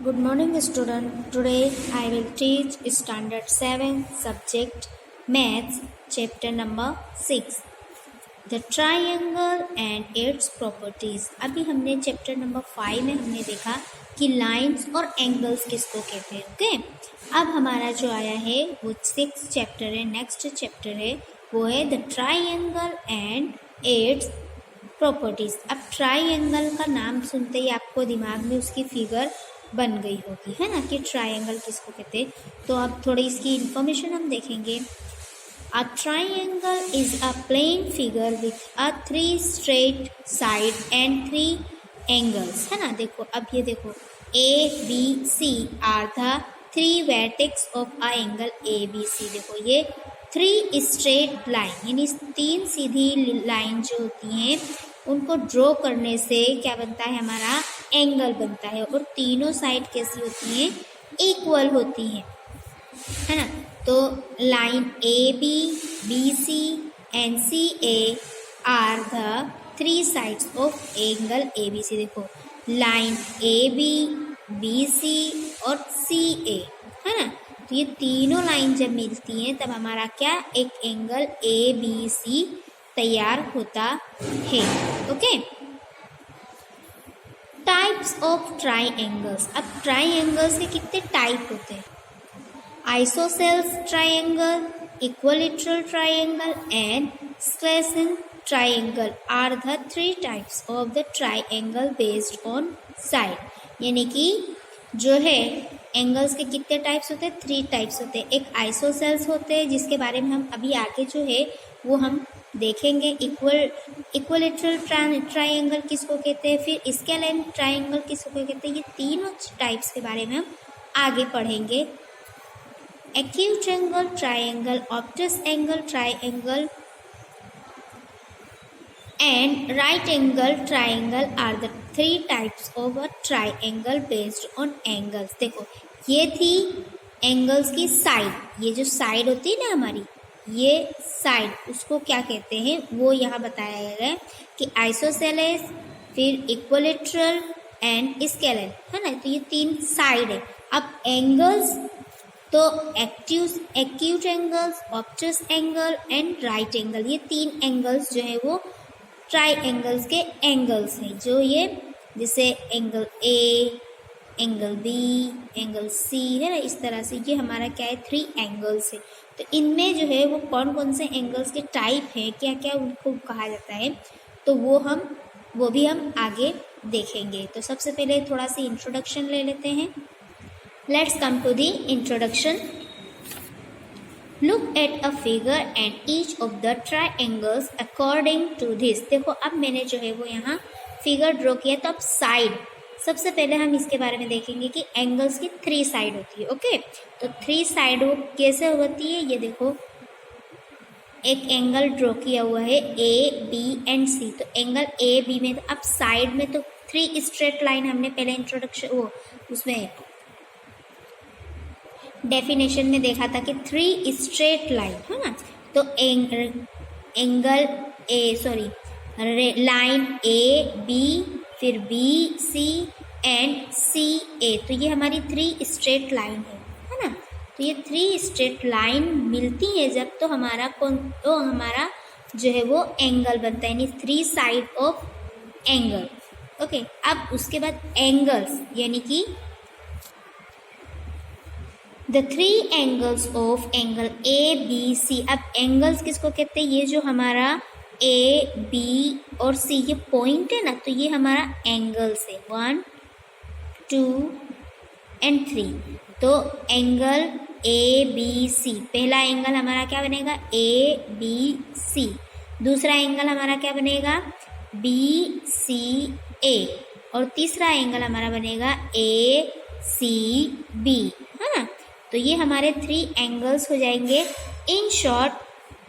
Good morning, student. Today I will teach Standard 7 subject Maths, chapter number 6. The triangle and its properties. अभी हमने chapter number 5 में हमने देखा कि lines और एंगल्स किसको कहते हैं. ओके, अब हमारा जो आया है वो 6 चैप्टर है. नेक्स्ट चैप्टर है वो है the triangle and its properties. अब ट्राइंगल का नाम सुनते ही आपको दिमाग में उसकी फिगर बन गई होगी, है ना, कि ट्राइंगल किसको कहते हैं. तो अब थोड़ी इसकी इंफॉर्मेशन हम देखेंगे. A triangle is a plane figure with a 3 straight side and 3 angles, है ना. देखो अब ये देखो A B C are the 3 vertex of a angle A B C. देखो ये 3 स्ट्रेट लाइन यानी 3 सीधी लाइन जो होती हैं उनको ड्रॉ करने से क्या बनता है, हमारा एंगल बनता है. और तीनों साइड कैसी होती हैं, इक्वल होती हैं, है ना. तो line A B C and C A are the 3 sides of angle A B C. देखो लाइन ए बी सी और सी ए, है ना. तो ये तीनों लाइन जब मिलती हैं तब हमारा क्या, एक एंगल ए बी सी तैयार होता है. Okay, types of triangles. अब ट्राइंगल्स के कितने टाइप होते हैं. Isosceles triangle, equilateral triangle and square triangle are the 3 types of the triangle based on side. यानी कि जो है एंगल्स के कितने टाइप्स होते हैं, 3 टाइप्स होते हैं. एक आइसोसेल्स होते हैं जिसके बारे में हम अभी आगे जो है वो हम देखेंगे. इक्विलैटरल ट्राइंगल किसको कहते हैं, फिर स्केलेन ट्राइंगल किसको कहते हैं. ये तीनों टाइप्स के बारे में हम आगे पढ़ेंगे. Acute angle triangle, obtuse angle triangle and right angle triangle are the 3 types of a triangle based on angles. देखो ये थी एंगल्स की साइड. ये जो साइड होती है ना हमारी, ये साइड उसको क्या कहते हैं वो यहाँ बताया गया है कि आइसोसेलेस, फिर इक्विलैटरल एंड स्केलेन, है ना. तो ये 3 साइड है. अब एंगल्स तो acute angles, obtuse angle and right angle, ये 3 एंगल्स जो है वो ट्राइंगल्स के एंगल्स हैं. जो ये जैसे angle A, angle B, angle C, है ना, इस तरह से ये हमारा क्या है, 3 एंगल्स है. तो इनमें जो है वो कौन कौन से एंगल्स के टाइप हैं, क्या क्या उनको कहा जाता है, तो वो भी हम आगे देखेंगे. तो सबसे पहले थोड़ा सी इंट्रोडक्शन ले लेते हैं. Let's come to the introduction. Look at a figure and each of the triangles according to this. देखो अब मैंने जो है वो यहाँ फिगर ड्रॉ किया. तो अब साइड, सबसे पहले हम इसके बारे में देखेंगे कि एंगल्स की 3 साइड होती है. ओके, तो 3 साइड वो कैसे होती है. ये देखो एक एंगल ड्रॉ किया हुआ है ए बी एंड सी. तो एंगल ए बी में, तो अब साइड में तो 3 स्ट्रेट लाइन हमने पहले इंट्रोडक्शन वो उसमें डेफिनेशन में देखा था कि 3 स्ट्रेट लाइन, है ना. तो एंगल लाइन ए बी, फिर बी सी एंड सी ए. तो ये हमारी 3 स्ट्रेट लाइन है ना. तो ये 3 स्ट्रेट लाइन मिलती है जब, तो हमारा जो है वो एंगल बनता है, यानी 3 साइड ऑफ एंगल. ओके, अब उसके बाद एंगल्स यानी कि the 3 angles of angle A B C. अब एंगल्स किसको कहते हैं, ये जो हमारा ए बी और सी ये पॉइंट है ना, तो ये हमारा एंगल्स है 1 2 एंड 3. तो एंगल ए बी सी, पहला एंगल हमारा क्या बनेगा, ए बी सी. दूसरा एंगल हमारा क्या बनेगा, बी सी ए. और तीसरा एंगल हमारा बनेगा ए सी बी, है ना. तो ये हमारे 3 एंगल्स हो जाएंगे. In short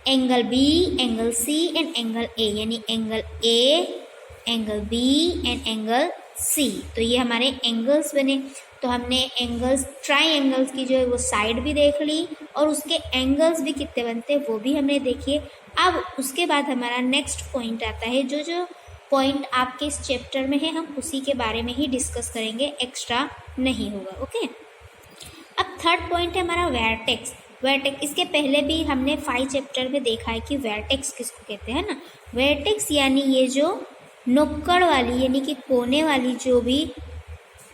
angle B, angle C and angle A, यानी angle A, angle B and angle C. तो ये हमारे एंगल्स बने. तो हमने एंगल्स, ट्राइंगल्स की जो है वो साइड भी देख ली और उसके एंगल्स भी कितने बनते हैं वो भी हमने देखिए. अब उसके बाद हमारा नेक्स्ट पॉइंट आता है, जो पॉइंट आपके इस चैप्टर में है, हम उसी के बारे में ही डिस्कस करेंगे, एक्स्ट्रा नहीं होगा। ओके, अब थर्ड पॉइंट है हमारा वर्टेक्स। वर्टेक्स, इसके पहले भी हमने 5 चैप्टर में देखा है कि वर्टेक्स किसको कहते हैं ना। वर्टेक्स यानी ये जो नुक्कड़ वाली यानी कि कोने वाली जो भी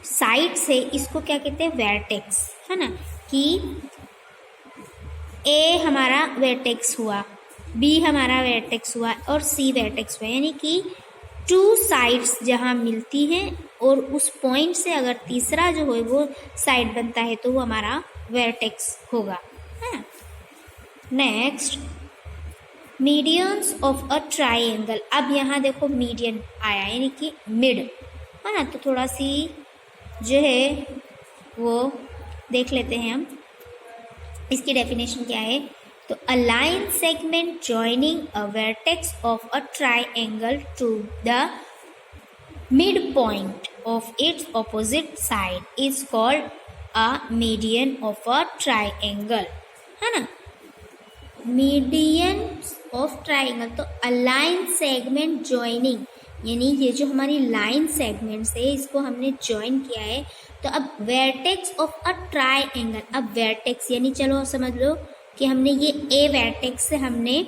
साइड्स है, इसको क्या कहते हैं, वर्टेक्स, है ना। कि ए हमारा वर्टेक्स हुआ, बी हमारा वर्टेक्स हुआ और सी वर्टेक्स हुआ, यानी कि 2 साइड्स जहाँ मिलती हैं और उस पॉइंट से अगर तीसरा जो है वो साइड बनता है तो वो हमारा वर्टेक्स होगा, है। Next, medians of a triangle. अब यहाँ देखो मीडियन आया यानी कि मिड, है ना। तो थोड़ा सी जो है वो देख लेते हैं हम, इसकी डेफिनेशन क्या है। तो a line segment joining a vertex of a triangle to the mid point of its opposite side is called a median of a triangle, है ना। मीडियन ऑफ ट्राइंगल, तो अ लाइन सेगमेंट जॉइनिंग यानी ये जो हमारी line segments है इसको हमने ज्वाइन किया है। तो अब वर्टेक्स ऑफ अ ट्राइंगल, अब वर्टेक्स यानी चलो समझ लो कि हमने ये ए वर्टेक्स से हमने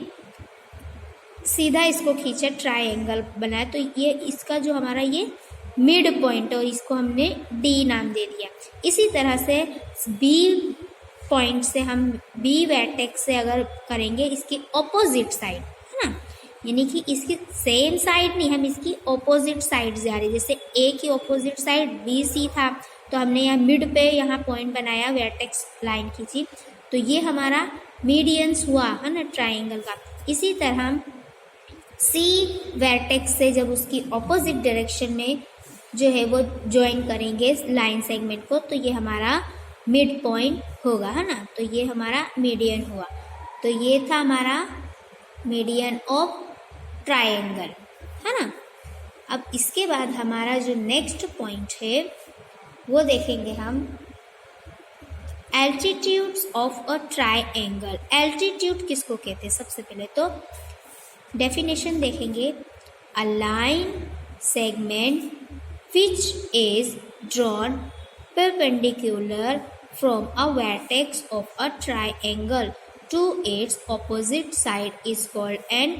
सीधा इसको खींचा, ट्राइंगल बनाया, तो ये इसका जो हमारा ये मिड पॉइंट और इसको हमने डी नाम दे दिया। इसी तरह से बी पॉइंट से हम बी वर्टेक्स से अगर करेंगे इसकी ऑपोजिट साइड, है ना, यानी कि इसकी सेम साइड नहीं, हम इसकी ऑपोजिट साइड जा रहे हैं। जैसे ए की ऑपोजिट साइड बी सी था, तो हमने यहाँ मिड पे यहाँ पॉइंट बनाया, वर्टेक्स लाइन खींची, तो ये हमारा मीडियंस हुआ, है ना, ट्राइंगल का। इसी तरह सी वर्टेक्स से जब उसकी ऑपोजिट डायरेक्शन में जो है वो ज्वाइन करेंगे लाइन सेगमेंट को, तो ये हमारा मिड पॉइंट होगा, है ना। तो ये हमारा मीडियन हुआ। तो ये था हमारा मीडियन ऑफ ट्राइंगल, है ना। अब इसके बाद हमारा जो नेक्स्ट पॉइंट है वो देखेंगे हम, altitudes of a triangle. Altitude किसको कहते हैं, सबसे पहले तो डेफिनेशन देखेंगे। अ line segment which is drawn perpendicular from a vertex of a triangle to its opposite side is called an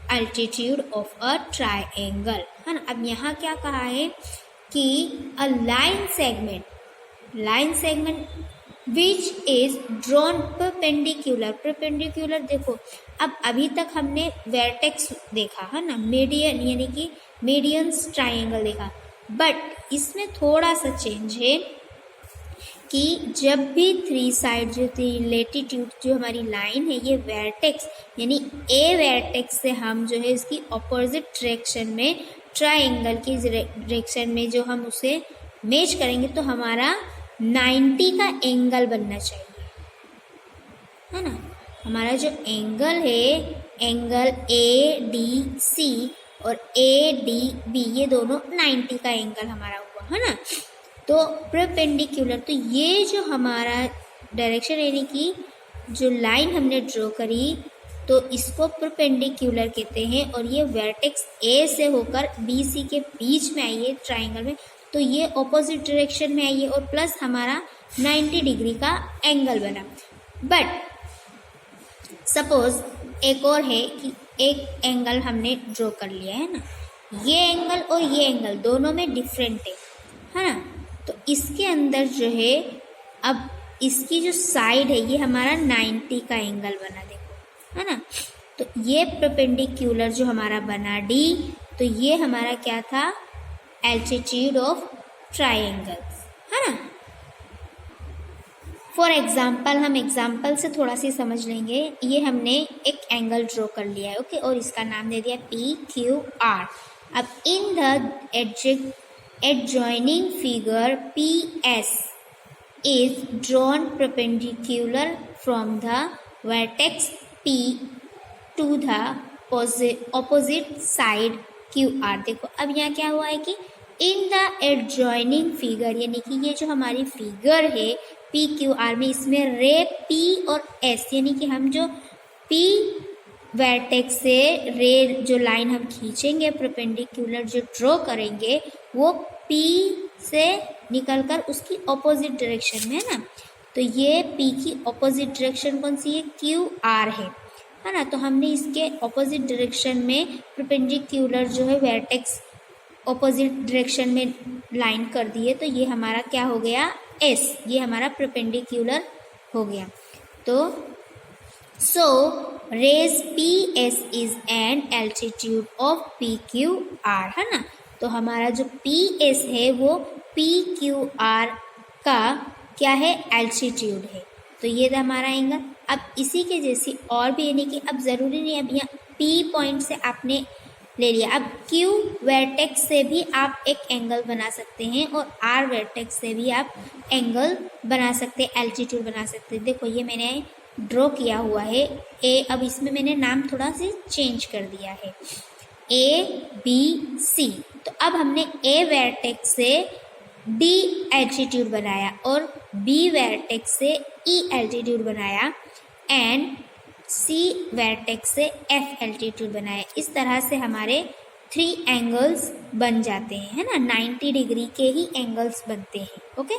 altitude of a triangle, है ना। अब यहाँ क्या कहा है कि a line segment which is drawn perpendicular देखो, अब अभी तक हमने vertex देखा, है ना, मीडियन यानी कि मीडियंस ट्राइंगल देखा, बट इसमें थोड़ा सा चेंज है कि जब भी 3 साइड जो थी लेटीट्यूड जो हमारी लाइन है, ये वर्टेक्स यानी ए वर्टेक्स से हम जो है इसकी ऑपोजिट डायरेक्शन में ट्राइंगल की डायरेक्शन में जो हम उसे मैच करेंगे, तो हमारा 90 का एंगल बनना चाहिए, है ना। हमारा जो एंगल है, एंगल ए डी सी और ए डी बी, ये दोनों 90 का एंगल हमारा हुआ, है ना। तो परपेंडिकुलर, तो ये जो हमारा डायरेक्शन यानी कि जो लाइन हमने ड्रॉ करी, तो इसको परपेंडिकुलर कहते हैं। और ये वर्टेक्स ए से होकर बी सी के बीच में आई है ट्राइंगल में, तो ये ऑपोजिट डायरेक्शन में आई है और प्लस हमारा 90 डिग्री का एंगल बना। बट सपोज एक और है कि एक एंगल हमने ड्रॉ कर लिया, है ना, ये एंगल और ये एंगल दोनों में डिफरेंट है ना। तो इसके अंदर जो है, अब इसकी जो साइड है ये हमारा 90 का एंगल बना, देखो, है ना। तो ये परपेंडिकुलर जो हमारा बना डी, तो ये हमारा क्या था, एल्टीट्यूड ऑफ ट्राइंगल्स, है ना। फॉर एग्जाम्पल, हम एग्जाम्पल से थोड़ा सी समझ लेंगे। ये हमने एक एंगल ड्रॉ कर लिया है, ओके, और इसका नाम दे दिया पी क्यू आर। अब in the adjoining figure PS is drawn perpendicular from the vertex P to the opposite side QR। देखो अब यहाँ क्या हुआ है कि इन द adjoining figure, यानी कि ये जो हमारी फिगर है PQR में, इसमें रे P और S, यानी कि हम जो P वर्टेक्स से रे जो लाइन हम खींचेंगे, परपेंडिकुलर जो ड्रॉ करेंगे, वो P से निकलकर उसकी ऑपोजिट डायरेक्शन में है ना। तो ये P की ऑपोजिट डायरेक्शन कौन सी है? QR है ना। तो हमने इसके ऑपोजिट डायरेक्शन में परपेंडिकुलर जो है वर्टेक्स ऑपोजिट डायरेक्शन में लाइन कर दी है, तो ये हमारा क्या हो गया? S, ये हमारा परपेंडिकुलर हो गया। तो सो रेज PS is an altitude of PQR है ना। तो हमारा जो PS है वो PQR का क्या है? एल्टीट्यूड है। तो ये था हमारा एंगल। अब इसी के जैसी और भी, यानी कि अब ज़रूरी नहीं अब यहाँ P पॉइंट से आपने ले लिया, अब Q वर्टेक्स से भी आप एक एंगल बना सकते हैं और R वर्टेक्स से भी आप एंगल बना सकते हैं, एल्टीट्यूड बना सकते हैं। देखो ये मैंने ड्रॉ किया हुआ है A, अब इसमें मैंने नाम थोड़ा सी चेंज कर दिया है, ABC। तो अब हमने A वर्टेक्स से D एल्टीट्यूड बनाया और B वर्टेक्स से E एल्टीट्यूड बनाया एंड C वर्टेक्स से F एल्टीट्यूड बनाया। इस तरह से हमारे 3 एंगल्स बन जाते हैं, है ना। 90 डिग्री के ही एंगल्स बनते हैं। ओके,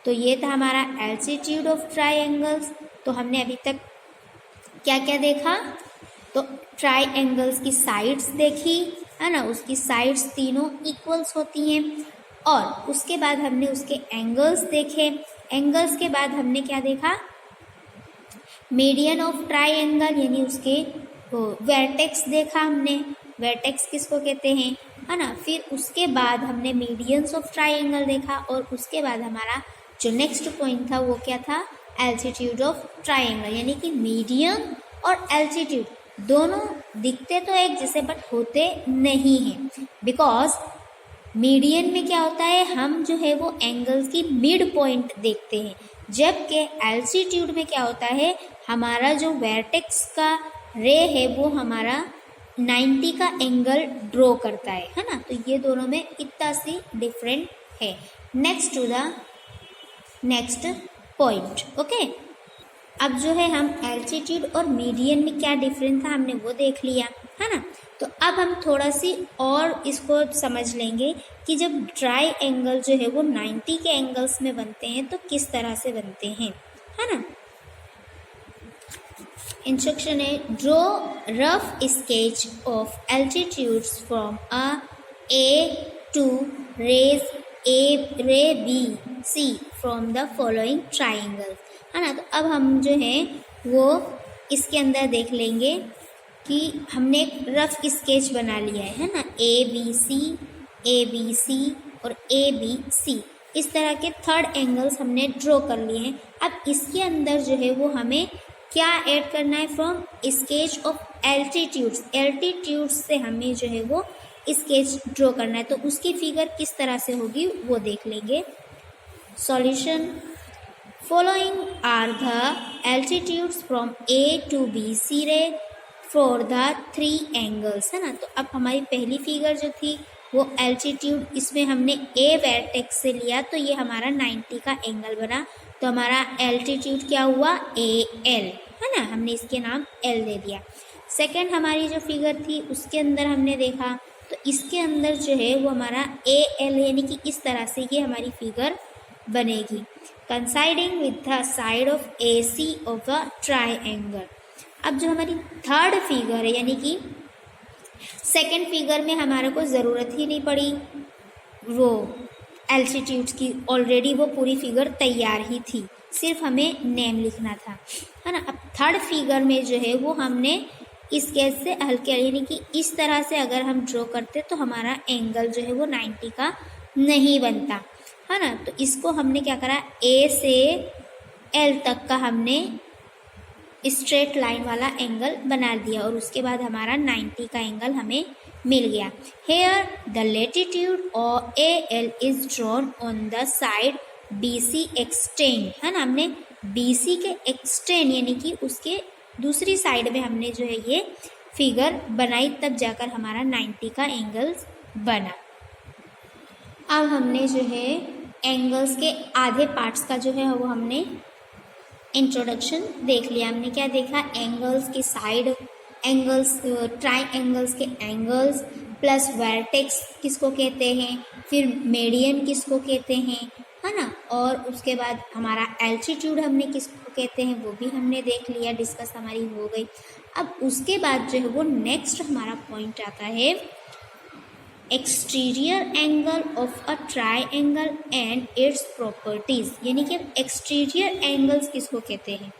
तो ये था हमारा एल्टीट्यूड ऑफ ट्राइंगल्स। तो हमने अभी तक क्या क्या देखा? तो ट्राइंगल्स की साइड्स देखी, है ना, उसकी साइड्स तीनों इक्वल्स होती हैं। और उसके बाद हमने उसके एंगल्स देखे। एंगल्स के बाद हमने क्या देखा? मीडियन ऑफ ट्राइंगल, यानी उसके वर्टेक्स देखा हमने। वर्टेक्स किसको कहते हैं, है ना। फिर उसके बाद हमने मीडियंस ऑफ ट्राइंगल देखा और उसके बाद हमारा जो नेक्स्ट पॉइंट था वो क्या था? एल्टीट्यूड ऑफ ट्राइंगल, यानी कि मीडियन और एल्टीट्यूड दोनों दिखते तो एक जैसे बट होते नहीं हैं। बिकॉज मीडियन में क्या होता है, हम जो है वो एंगल्स की मिड पॉइंट देखते हैं, जबकि एल्टीट्यूड में क्या होता है, हमारा जो वर्टेक्स का रे है वो हमारा 90 का एंगल ड्रॉ करता है ना। तो ये दोनों में इतना सी डिफरेंट है। Next to the next point. Okay, अब जो है हम एल्टीट्यूड और मीडियन में क्या डिफरेंस था हमने वो देख लिया, है ना। तो अब हम थोड़ा सी और इसको समझ लेंगे कि जब ट्राई एंगल जो है वो 90 के एंगल्स में बनते हैं तो किस तरह से बनते हैं, है ना। इंस्ट्रक्शन है, draw rough sketch of altitudes from A to रे BC from the following triangle, है ना। तो अब हम जो है वो इसके अंदर देख लेंगे कि हमने एक रफ स्केच बना लिया है ना। ABC और ABC इस तरह के 3 एंगल्स हमने ड्रॉ कर लिए हैं। अब इसके अंदर जो है वो हमें क्या ऐड करना है? From sketch of altitudes, altitudes से हमें जो है वो स्केच ड्रॉ करना है। तो उसकी फिगर किस तरह से होगी वो देख लेंगे। Solution, following are the altitudes from A to BC ray for the 3 angles, है ना। तो अब हमारी पहली फिगर जो थी वो एल्टीट्यूड, इसमें हमने A वर्टेक्स से लिया तो ये हमारा 90 का एंगल बना। तो हमारा एल्टीट्यूड क्या हुआ? AL, है ना, हमने इसके नाम L दे दिया। सेकंड हमारी जो फिगर थी उसके अंदर हमने देखा तो इसके अंदर जो है वो हमारा AL, यानी कि इस तरह से ये हमारी फिगर बनेगी, considering with the side of AC of the triangle. अब जो हमारी थर्ड फिगर है, यानी कि सेकंड फिगर में हमारे को ज़रूरत ही नहीं पड़ी वो एल्टीट्यूड्स की, ऑलरेडी वो पूरी फिगर तैयार ही थी, सिर्फ हमें नेम लिखना था, है ना। अब थर्ड फिगर में जो है वो हमने इस केस से हल्के, यानी कि इस तरह से अगर हम ड्रॉ करते तो हमारा एंगल जो है वो 90 का नहीं बनता, है ना। तो इसको हमने क्या करा, A से L तक का हमने स्ट्रेट लाइन वाला एंगल बना दिया और उसके बाद हमारा 90 का एंगल हमें मिल गया। हेयर द लेटीट्यूड और AL is drawn on the side BC extend, है ना। हमने BC के एक्सटेंड यानी कि उसके दूसरी साइड में हमने जो है ये फिगर बनाई, तब जाकर हमारा 90 का एंगल्स बना। अब हमने जो है एंगल्स के आधे पार्ट्स का जो है वो हमने इंट्रोडक्शन देख लिया। हमने क्या देखा, एंगल्स की साइड एंगल्स, ट्राइंगल्स के एंगल्स, प्लस वर्टेक्स किसको कहते हैं, फिर मीडियन किसको कहते हैं, है ना, और उसके बाद हमारा एल्टीट्यूड हमने किसको कहते हैं वो भी हमने देख लिया, डिस्कस हमारी हो गई। अब उसके बाद जो है वो नेक्स्ट हमारा पॉइंट आता है exterior angle of a triangle and its properties, यानी कि एक्सटीरियर एंगल्स किसको कहते हैं।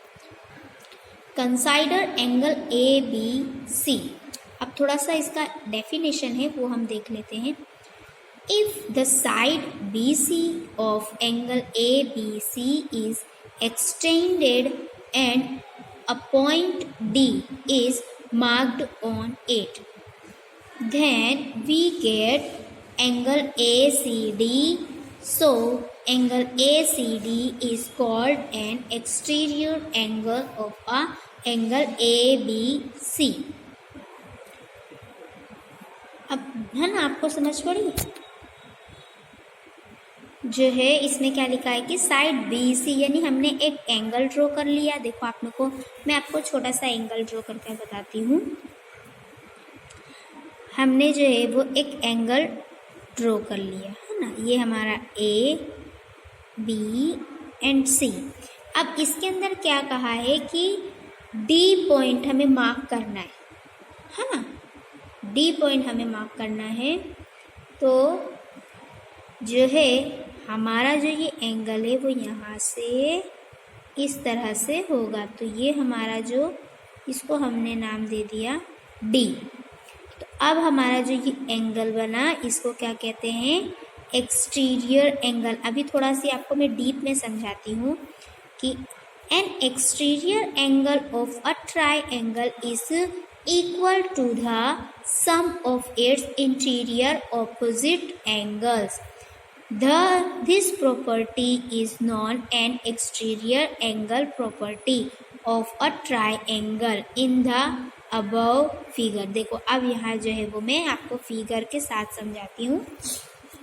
Consider angle A B C. अब थोड़ा सा इसका डेफिनेशन है वो हम देख लेते हैं। If the side BC of angle ABC is extended and a point D is marked on it, then we get angle ACD. So angle ACD is called an exterior angle of a angle ABC. अब है ना, आपको समझ पड़ी जो है इसमें क्या लिखा है कि साइड बी सी, यानी हमने एक एंगल ड्रॉ कर लिया। देखो आप लोग को मैं आपको छोटा सा एंगल ड्रॉ करके बताती हूँ। हमने जो है वो एक एंगल ड्रॉ कर लिया है ना, ये हमारा ए बी एंड सी। अब इसके अंदर क्या कहा है कि डी पॉइंट हमें मार्क करना है ना, डी पॉइंट हमें मार्क करना है। तो जो है हमारा जो ये एंगल है वो यहाँ से इस तरह से होगा। तो ये हमारा जो, इसको हमने नाम दे दिया डी। तो अब हमारा जो ये एंगल बना इसको क्या कहते हैं, एक्सटीरियर एंगल। अभी थोड़ा सी आपको मैं डीप में समझाती हूँ कि N exterior angle of a triangle is equal to the sum of its interior opposite angles. This property is known an exterior angle property of a triangle in the above figure. देखो अब यहाँ जो है वो मैं आपको figure के साथ समझाती हूँ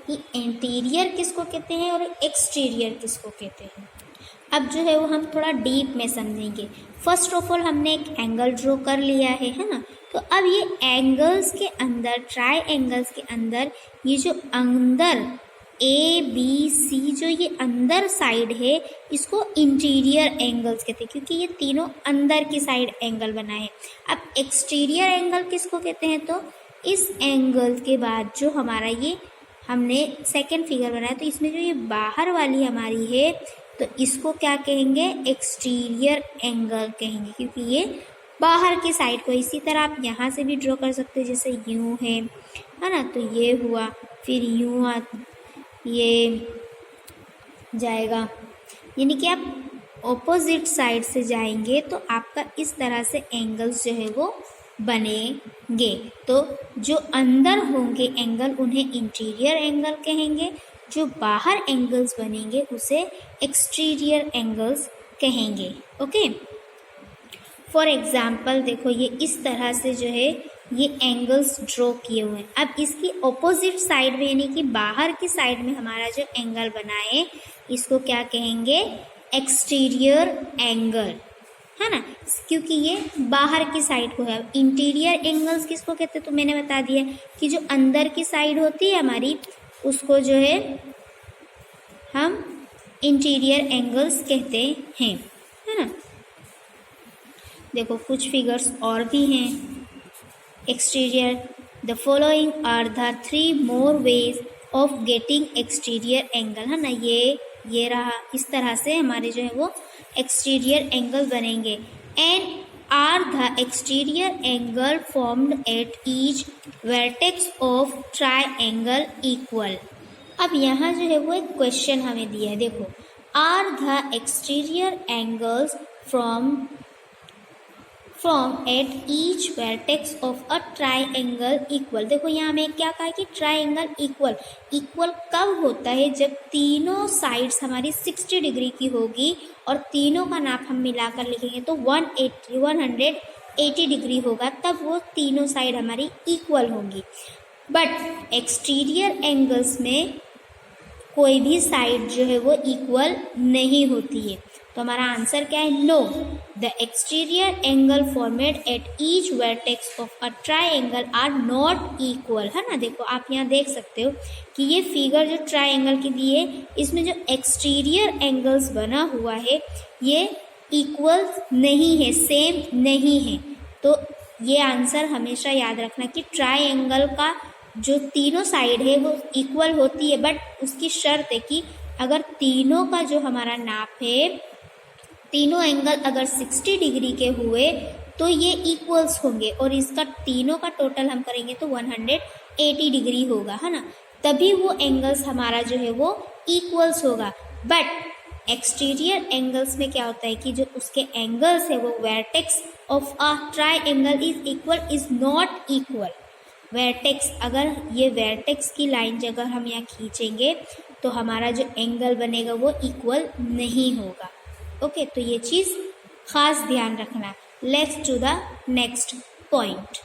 कि इंटीरियर किसको कहते हैं और एक्सटीरियर किसको कहते हैं। अब जो है वो हम थोड़ा डीप में समझेंगे। फर्स्ट ऑफ ऑल हमने एक एंगल ड्रॉ कर लिया है ना, तो अब ये एंगल्स के अंदर, ट्राई एंगल्स के अंदर ये जो अंदर ए बी सी जो ये अंदर साइड है इसको इंटीरियर एंगल्स कहते हैं, क्योंकि ये तीनों अंदर की साइड एंगल बनाए हैं। अब एक्सटीरियर एंगल किसको कहते हैं, तो इस एंगल के बाद जो हमारा ये हमने सेकेंड फिगर बनाया, तो इसमें जो ये बाहर वाली हमारी है तो इसको क्या कहेंगे, एक्सटीरियर एंगल कहेंगे, क्योंकि ये बाहर की साइड को। इसी तरह आप यहाँ से भी ड्रॉ कर सकते हो, जैसे यूँ है ना, तो ये हुआ, फिर यूँ ये जाएगा, यानी कि आप ऑपोजिट साइड से जाएंगे तो आपका इस तरह से एंगल्स जो है वो बनेंगे। तो जो अंदर होंगे एंगल उन्हें इंटीरियर एंगल कहेंगे, जो बाहर एंगल्स बनेंगे उसे एक्सटीरियर एंगल्स कहेंगे। ओके, फॉर एग्जाम्पल देखो ये इस तरह से जो है ये एंगल्स ड्रॉ किए हुए हैं। अब इसकी ऑपोजिट साइड में, यानी कि बाहर की साइड में हमारा जो एंगल बना है इसको क्या कहेंगे, एक्सटीरियर एंगल, है ना, क्योंकि ये बाहर की साइड को है। इंटीरियर एंगल्स किसको कहते हैं, तो मैंने बता दिया कि जो अंदर की साइड होती है हमारी उसको जो है हम इंटीरियर एंगल्स कहते हैं, है ना। देखो कुछ फिगर्स और भी हैं exterior. The following are the 3 more ways of getting exterior angle, है ना, ये रहा। इस तरह से हमारे जो है वो एक्सटीरियर एंगल बनेंगे। And are the exterior angle formed at each vertex of triangle equal. अब यहाँ जो है वो एक क्वेश्चन हमें दिया है, देखो, are the exterior angles from at each vertex of a triangle equal. देखो यहाँ हमें क्या कहा कि ट्राइंगल इक्वल कब होता है, जब तीनों साइड्स हमारी 60 डिग्री की होगी और तीनों का नाप हम मिलाकर लिखेंगे तो 180 डिग्री होगा, तब वो तीनों साइड हमारी इक्वल होंगी। बट एक्सटीरियर एंगल्स में कोई भी साइड जो है वो इक्वल नहीं होती है। तो हमारा आंसर क्या है? No, the exterior angle formed at each vertex of a triangle are not equal, है ना। देखो आप यहाँ देख सकते हो कि ये फिगर जो ट्राइंगल की दी है, इसमें जो एक्सटीरियर एंगल्स बना हुआ है ये इक्वल नहीं है, सेम नहीं है। तो ये आंसर हमेशा याद रखना कि ट्राइंगल का जो तीनों साइड है वो इक्वल होती है, बट उसकी शर्त है कि अगर तीनों का जो हमारा नाप है, तीनों एंगल अगर 60 डिग्री के हुए तो ये इक्वल्स होंगे, और इसका तीनों का टोटल हम करेंगे तो 180 डिग्री होगा, है ना। तभी वो एंगल्स हमारा जो है वो इक्वल्स होगा। बट एक्सटीरियर एंगल्स में क्या होता है कि जो उसके एंगल्स है वो vertex of a triangle is equal is not equal. Vertex, अगर ये वर्टेक्स की लाइन अगर हम यहाँ खींचेंगे तो हमारा जो एंगल बनेगा वो इक्वल नहीं होगा। ओके, तो ये चीज़ खास ध्यान रखना। Let's to the next point.